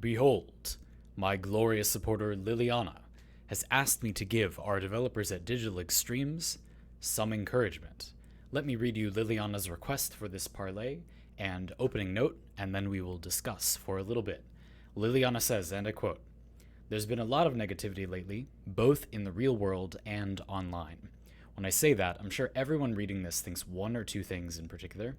Behold, my glorious supporter Liliana has asked me to give our developers at Digital Extremes some encouragement. Let me read you Liliana's request for this parlay and opening note, and then we will discuss for a little bit. Liliana says, and I quote, "There's been a lot of negativity lately, both in the real world and online. When I say that, I'm sure everyone reading this thinks one or two things in particular.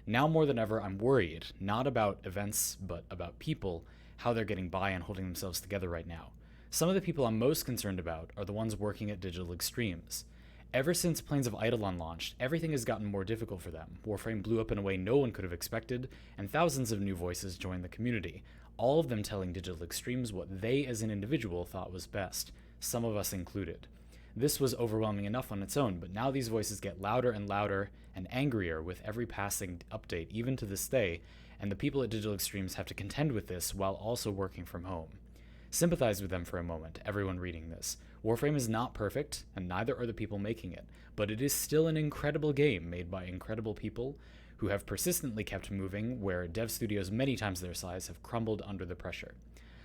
Now more than ever, I'm worried, not about events, but about people, how they're getting by and holding themselves together right now. Some of the people I'm most concerned about are the ones working at Digital Extremes. Ever since Planes of Eidolon launched, everything has gotten more difficult for them. Warframe blew up in a way no one could have expected, and thousands of new voices joined the community, all of them telling Digital Extremes what they as an individual thought was best, some of us included. This was overwhelming enough on its own, but now these voices get louder and louder and angrier with every passing update, even to this day, and the people at Digital Extremes have to contend with this while also working from home. Sympathize with them for a moment, everyone reading this. Warframe is not perfect, and neither are the people making it, but it is still an incredible game made by incredible people who have persistently kept moving where dev studios many times their size have crumbled under the pressure.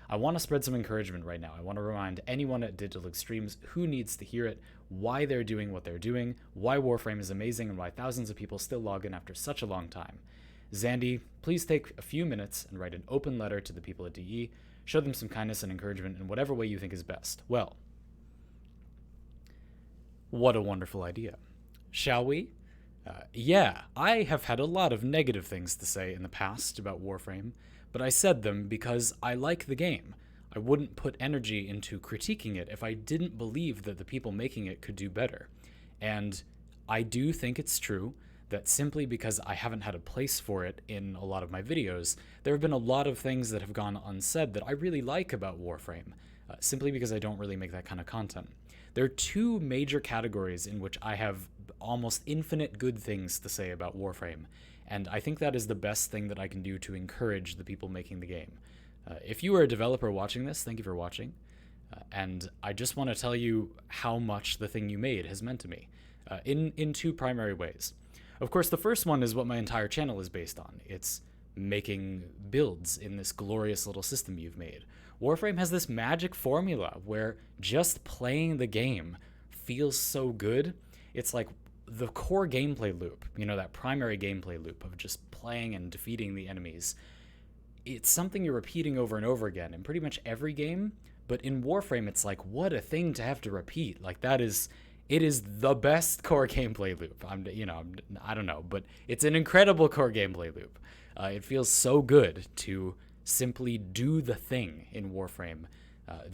I want to spread some encouragement right now. I want to remind anyone at Digital Extremes who needs to hear it, why they're doing what they're doing, why Warframe is amazing, and why thousands of people still log in after such a long time. Zandy, please take a few minutes and write an open letter to the people at DE. Show them some kindness and encouragement in whatever way you think is best." Well, what a wonderful idea. Shall we? Yeah, I have had a lot of negative things to say in the past about Warframe, but I said them because I like the game. I wouldn't put energy into critiquing it if I didn't believe that the people making it could do better. And I do think it's true that simply because I haven't had a place for it in a lot of my videos, there have been a lot of things that have gone unsaid that I really like about Warframe, simply because I don't really make that kind of content. There are two major categories in which I have almost infinite good things to say about Warframe, and I think that is the best thing that I can do to encourage the people making the game. If you are a developer watching this, thank you for watching, and I just want to tell you how much the thing you made has meant to me, in two primary ways. Of course, the first one is what my entire channel is based on. It's making builds in this glorious little system you've made. Warframe has this magic formula where just playing the game feels so good. It's like the core gameplay loop, that primary gameplay loop of just playing and defeating the enemies. It's something you're repeating over and over again in pretty much every game, but in Warframe, it's like, what a thing to have to repeat. Like, it is the best core gameplay loop. I don't know, but it's an incredible core gameplay loop. It feels so good to simply do the thing in Warframe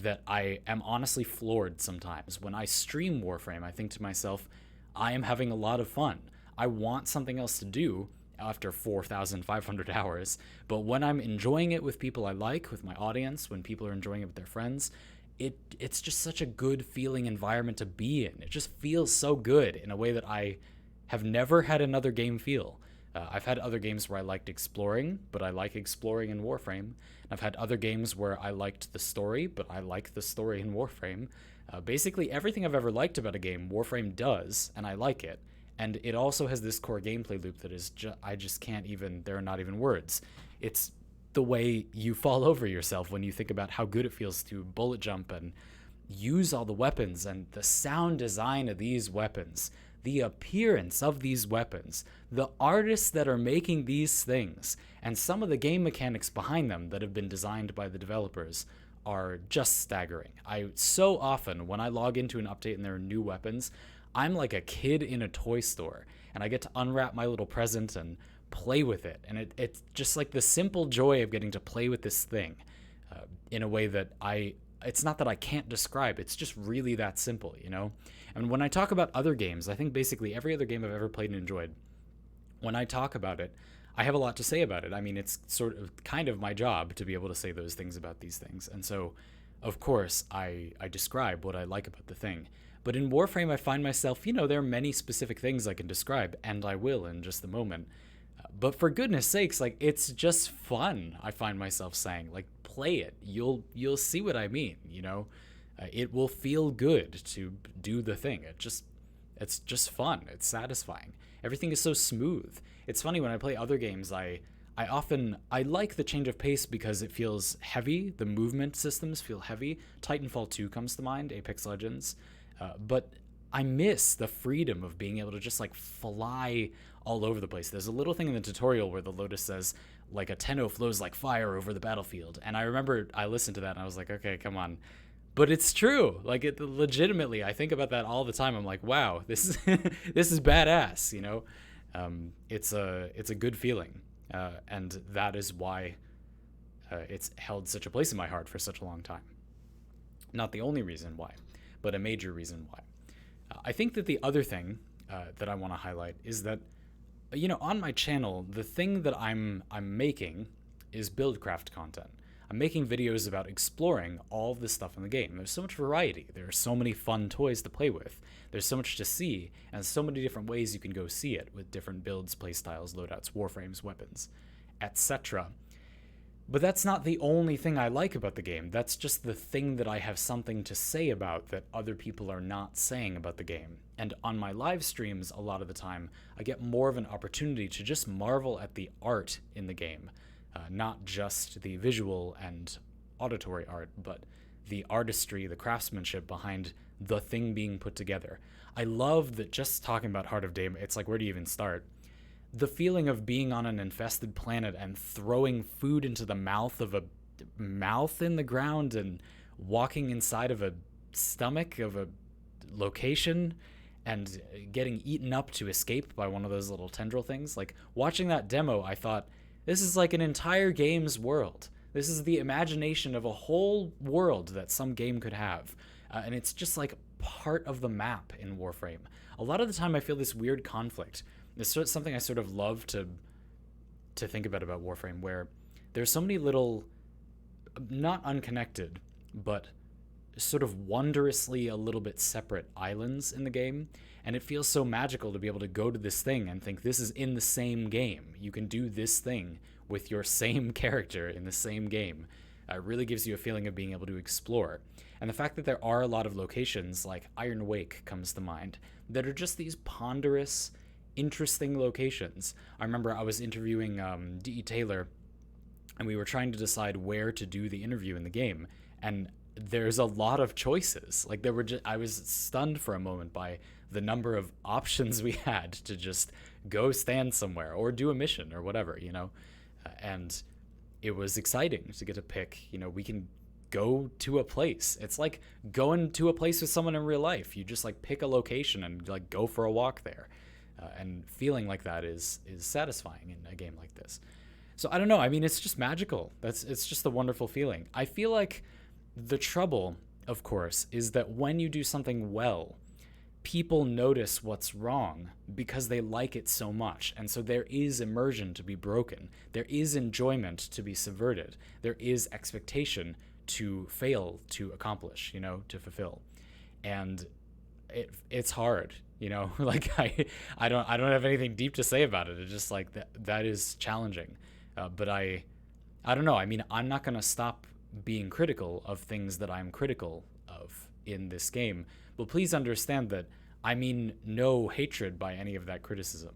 that I am honestly floored sometimes. When I stream Warframe, I think to myself, I am having a lot of fun. I want something else to do after 4,500 hours, but when I'm enjoying it with people I like, with my audience, when people are enjoying it with their friends, it's just such a good feeling environment to be in. It just feels so good in a way that I have never had another game feel. I've had other games where I liked exploring, but I like exploring in Warframe. I've had other games where I liked the story, but I like the story in Warframe. Basically, everything I've ever liked about a game, Warframe does, and I like it. And it also has this core gameplay loop that is I just can't even, there are not even words. It's the way you fall over yourself when you think about how good it feels to bullet jump and use all the weapons, and the sound design of these weapons, the appearance of these weapons, the artists that are making these things, and some of the game mechanics behind them that have been designed by the developers are just staggering. So often when I log into an update and there are new weapons, I'm like a kid in a toy store, and I get to unwrap my little present and play with it. And it's just like the simple joy of getting to play with this thing in a way that it's not that I can't describe, it's just really that simple, And when I talk about other games, I think basically every other game I've ever played and enjoyed, when I talk about it, I have a lot to say about it. I mean, it's sort of kind of my job to be able to say those things about these things. And so, of course, I describe what I like about the thing. But in Warframe, I find myself, there are many specific things I can describe, and I will in just a moment. But for goodness sakes, like, it's just fun, I find myself saying. Like, play it. You'll see what I mean, It will feel good to do the thing. It's just fun. It's satisfying. Everything is so smooth. It's funny, when I play other games, I I like the change of pace because it feels heavy. The movement systems feel heavy. Titanfall 2 comes to mind, Apex Legends. But I miss the freedom of being able to just like fly all over the place. There's a little thing in the tutorial where the Lotus says like a Tenno flows like fire over the battlefield. And I remember I listened to that and I was like, okay, come on. But it's true. Like it legitimately, I think about that all the time. I'm like, wow, this is this is badass, you know? It's a good feeling. And that is why it's held such a place in my heart for such a long time. Not the only reason why, but a major reason why. I think that the other thing that I want to highlight is that, you know, on my channel, the thing that I'm making is buildcraft content. I'm making videos about exploring all of this stuff in the game. There's so much variety. There are so many fun toys to play with. There's so much to see, and so many different ways you can go see it with different builds, playstyles, loadouts, warframes, weapons, etc. But that's not the only thing I like about the game. That's just the thing that I have something to say about that other people are not saying about the game. And on my live streams, a lot of the time, I get more of an opportunity to just marvel at the art in the game. Not just the visual and auditory art, but the artistry, the craftsmanship behind the thing being put together. I love that just talking about Heart of Dame, it's like, where do you even start? The feeling of being on an infested planet and throwing food into the mouth of a mouth in the ground and walking inside of a stomach of a location and getting eaten up to escape by one of those little tendril things. Like, watching that demo, I thought, this is like an entire game's world. This is the imagination of a whole world that some game could have. And it's just like part of the map in Warframe. A lot of the time I feel this weird conflict. It's something I sort of love to think about Warframe, where there's so many little, not unconnected, but sort of wondrously a little bit separate islands in the game. And it feels so magical to be able to go to this thing and think this is in the same game. You can do this thing with your same character in the same game. It really gives you a feeling of being able to explore. And the fact that there are a lot of locations, like Iron Wake comes to mind, that are just these ponderous, interesting locations. I remember I was interviewing D.E. Taylor, and we were trying to decide where to do the interview in the game. And there's a lot of choices. Like, I was stunned for a moment by the number of options we had to just go stand somewhere or do a mission or whatever, you know? And it was exciting to get to pick, you know, we can go to a place. It's like going to a place with someone in real life. You just like pick a location and like go for a walk there. And feeling like that is satisfying in a game like this. So I don't know. I mean, it's just magical. It's just a wonderful feeling. I feel like the trouble, of course, is that when you do something well, people notice what's wrong because they like it so much. And so there is immersion to be broken. There is enjoyment to be subverted. There is expectation to fail to accomplish, you know, to fulfill. And it's hard, you know, like I don't have anything deep to say about it. It's just like that is challenging. But I don't know. I mean, I'm not going to stop being critical of things that I'm critical of in this game. But please understand that I mean no hatred by any of that criticism.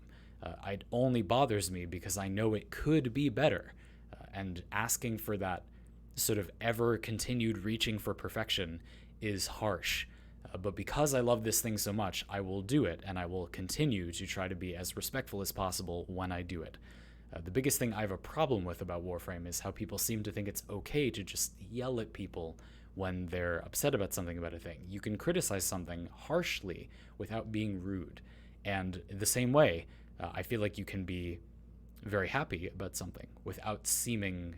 It only bothers me because I know it could be better. And asking for that sort of ever continued reaching for perfection is harsh. But because I love this thing so much, I will do it, and I will continue to try to be as respectful as possible when I do it. The biggest thing I have a problem with about Warframe is how people seem to think it's okay to just yell at people when they're upset about something about a thing. You can criticize something harshly without being rude. And the same way, I feel like you can be very happy about something without seeming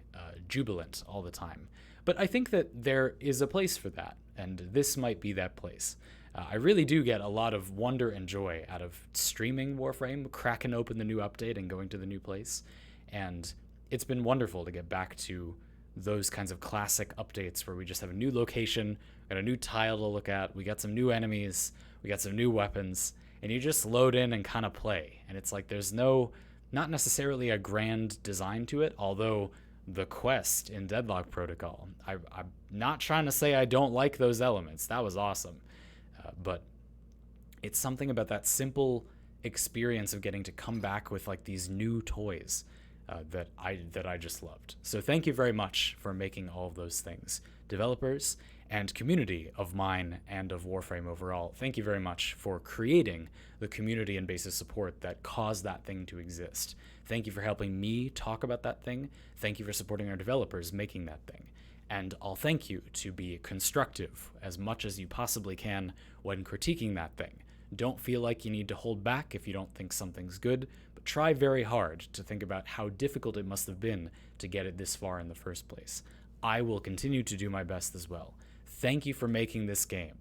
jubilant all the time. But I think that there is a place for that, and this might be that place. I really do get a lot of wonder and joy out of streaming Warframe, cracking open the new update and going to the new place. And it's been wonderful to get back to those kinds of classic updates where we just have a new location, got a new tile to look at, we got some new enemies, we got some new weapons, and you just load in and kind of play. And it's like there's not necessarily a grand design to it, although the quest in Deadlock Protocol, I'm not trying to say I don't like those elements. That was awesome. But it's something about that simple experience of getting to come back with like these new toys that I just loved. So thank you very much for making all of those things. Developers and community of mine and of Warframe overall, thank you very much for creating the community and basis support that caused that thing to exist. Thank you for helping me talk about that thing. Thank you for supporting our developers making that thing. And I'll thank you to be constructive as much as you possibly can when critiquing that thing. Don't feel like you need to hold back if you don't think something's good, but try very hard to think about how difficult it must have been to get it this far in the first place. I will continue to do my best as well. Thank you for making this game.